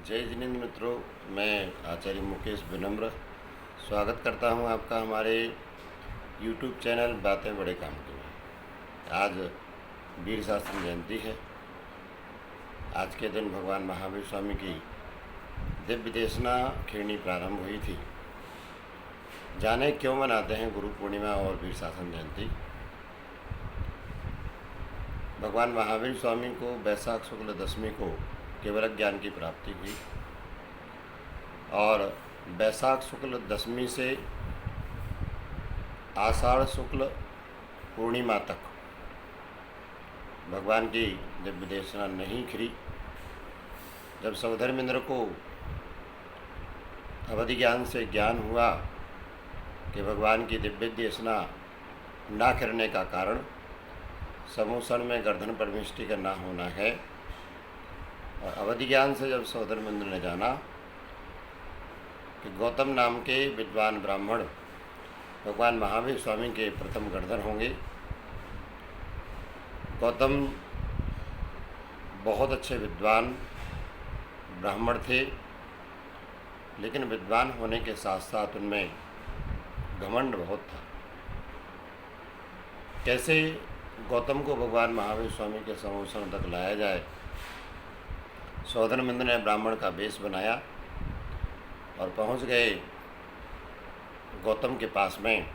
जय जिनेन्द्र मित्रों, मैं आचार्य मुकेश विनम्र स्वागत करता हूं आपका हमारे YouTube चैनल बातें बड़े काम की में। आज वीर शास्त्री जयंती है। आज के दिन भगवान महावीर स्वामी की दिव्य देशना खिरनी प्रारंभ हुई थी। जाने क्यों मनाते हैं गुरु पूर्णिमा और वीर शासन जयंती। भगवान महावीर स्वामी को वैशाख शुक्ल दशमी को केवल ज्ञान की प्राप्ति हुई और वैशाख शुक्ल दशमी से आषाढ़ शुक्ल पूर्णिमा तक भगवान की दिव्य देशना नहीं खिरी। जब सौधर्मेंद्र को अवधि ज्ञान से ज्ञान हुआ कि भगवान की दिव्य देशना ना करने का कारण समूषण में गर्दन परमिष्टि का ना होना है, और अवधि ज्ञान से जब सौधर्मेंद्र ने जाना कि गौतम नाम के विद्वान ब्राह्मण भगवान महावीर स्वामी के प्रथम गर्दन होंगे। गौतम बहुत अच्छे विद्वान ब्राह्मण थे, लेकिन विद्वान होने के साथ साथ उनमें घमंड बहुत था। कैसे गौतम को भगवान महावीर स्वामी के समूषण तक लाया जाए। सौधर्मेंद्र ने ब्राह्मण का वेश बनाया और पहुंच गए गौतम के पास में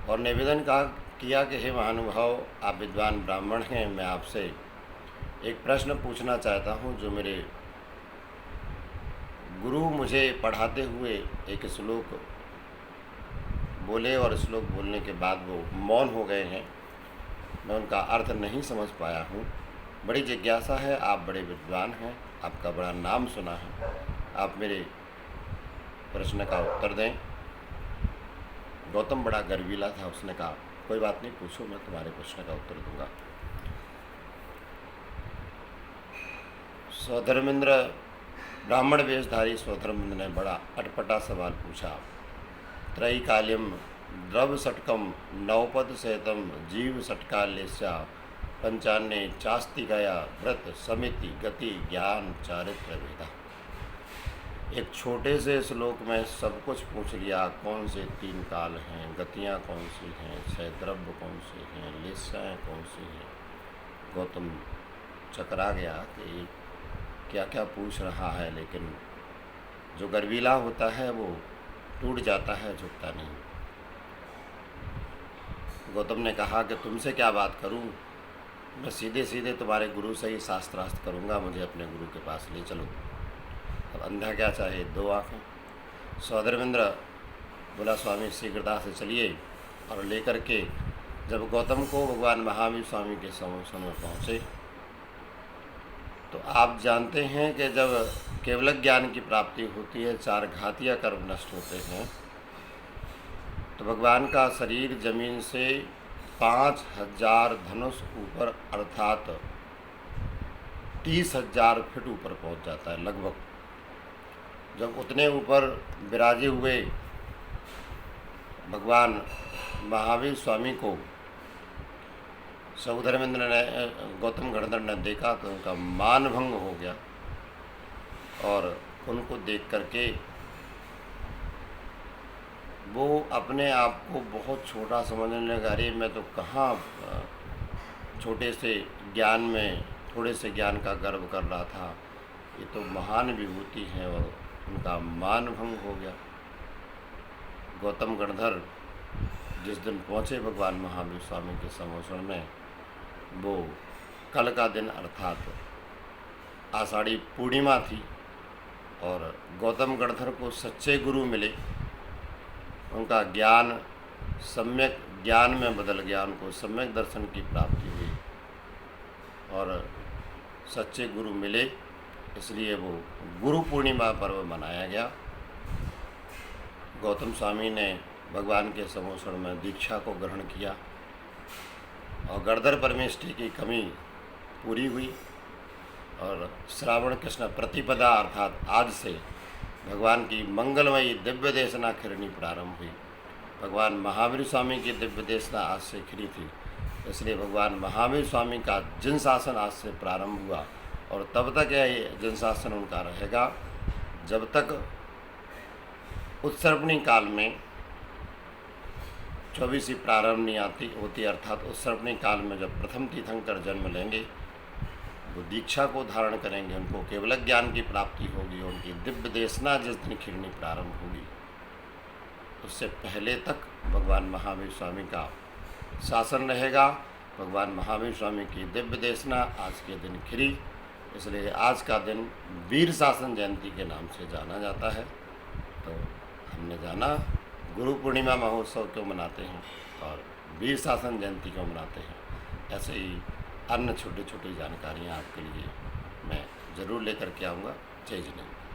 और निवेदन किया कि हे महानुभाव, आप विद्वान ब्राह्मण हैं, मैं आपसे एक प्रश्न पूछना चाहता हूं। जो मेरे गुरु मुझे पढ़ाते हुए एक श्लोक बोले और श्लोक बोलने के बाद वो मौन हो गए हैं, मैं उनका अर्थ नहीं समझ पाया हूँ। बड़ी जिज्ञासा है, आप बड़े विद्वान हैं, आपका बड़ा नाम सुना है, आप मेरे प्रश्न का उत्तर दें। गौतम बड़ा गर्वीला था, उसने कहा कोई बात नहीं, पूछो, मैं तुम्हारे प्रश्न का उत्तर दूंगा। सौधर्मेंद्र ब्राह्मण वेशधारी सौधर्मेंद्र ने बड़ा अटपटा सवाल पूछा। त्रैकाल्यम द्रव षटकम नवपद सहितम जीव षटकाल्यस्या पंचान्य चास्ति गया व्रत समिति गति ज्ञान चारित्र वेदा। एक छोटे से श्लोक में सब कुछ पूछ लिया। कौन से तीन काल हैं, गतियाँ कौन सी हैं, छह द्रव्य कौन से हैं, लेस्याएँ कौन सी हैं। गौतम चकरा गया कि क्या क्या पूछ रहा है, लेकिन जो गर्वीला होता है वो टूट जाता है, झुकता नहीं। गौतम ने कहा कि तुमसे क्या बात करूं, मैं सीधे सीधे तुम्हारे गुरु से ही शास्त्रार्थ करूंगा, मुझे अपने गुरु के पास ले चलो। अब अंधा क्या चाहे, दो आँखें। सौधर्मेंद्र बोला स्वामी शीघ्रता से चलिए, और लेकर के जब गौतम को भगवान महावीर स्वामी के समूषण में पहुँचे तो आप जानते हैं कि जब केवल ज्ञान की प्राप्ति होती है, चार घातिया कर्म नष्ट होते हैं, तो भगवान का शरीर जमीन से 5000 धनुष ऊपर अर्थात 30,000 फीट ऊपर पहुंच जाता है लगभग। जब उतने ऊपर विराजे हुए भगवान महावीर स्वामी को सौधर्मेंद्र ने गौतम गणधर ने देखा तो उनका मान भंग हो गया, और उनको देख करके वो अपने आप को बहुत छोटा समझने लगा। अरे मैं तो कहाँ छोटे से ज्ञान में थोड़े से ज्ञान का गर्व कर रहा था, ये तो महान विभूति है, और उनका मान भंग हो गया। गौतम गणधर जिस दिन पहुँचे भगवान महावीर स्वामी के समूषण में, वो कल का दिन अर्थात आषाढ़ी पूर्णिमा थी, और गौतम गणधर को सच्चे गुरु मिले। उनका ज्ञान सम्यक ज्ञान में बदल गया, उनको सम्यक दर्शन की प्राप्ति हुई और सच्चे गुरु मिले, इसलिए वो गुरु पूर्णिमा पर्व मनाया गया। गौतम स्वामी ने भगवान के समूषण में दीक्षा को ग्रहण किया और गर्दर परमेष्टि की कमी पूरी हुई, और श्रावण कृष्ण प्रतिपदा अर्थात आज से भगवान की मंगलमयी दिव्य देशना खिरनी प्रारंभ हुई। भगवान महावीर स्वामी की दिव्य देशना आज से खिरी थी, इसलिए भगवान महावीर स्वामी का जिन शासन आज से प्रारंभ हुआ और तब तक यह जन शासन उनका रहेगा जब तक उत्सर्पणी काल में 24वीं प्रारंभ नहीं आती होती, अर्थात उत्सर्पणी काल में जब प्रथम तीर्थंकर जन्म लेंगे, वो दीक्षा को धारण करेंगे, उनको केवल ज्ञान की प्राप्ति होगी, उनकी दिव्य देशना जिस दिन खिलनी प्रारंभ होगी, उससे पहले तक भगवान महावीर स्वामी का शासन रहेगा। भगवान महावीर स्वामी की दिव्य देशना आज के दिन खिली, इसलिए आज का दिन वीर शासन जयंती के नाम से जाना जाता है। तो हमने जाना गुरु पूर्णिमा महोत्सव क्यों मनाते हैं और वीर शासन जयंती क्यों मनाते हैं। ऐसे ही अन्य छोटी छोटी जानकारियाँ आपके लिए मैं ज़रूर लेकर के आऊँगा। जय जिनेन्द्र।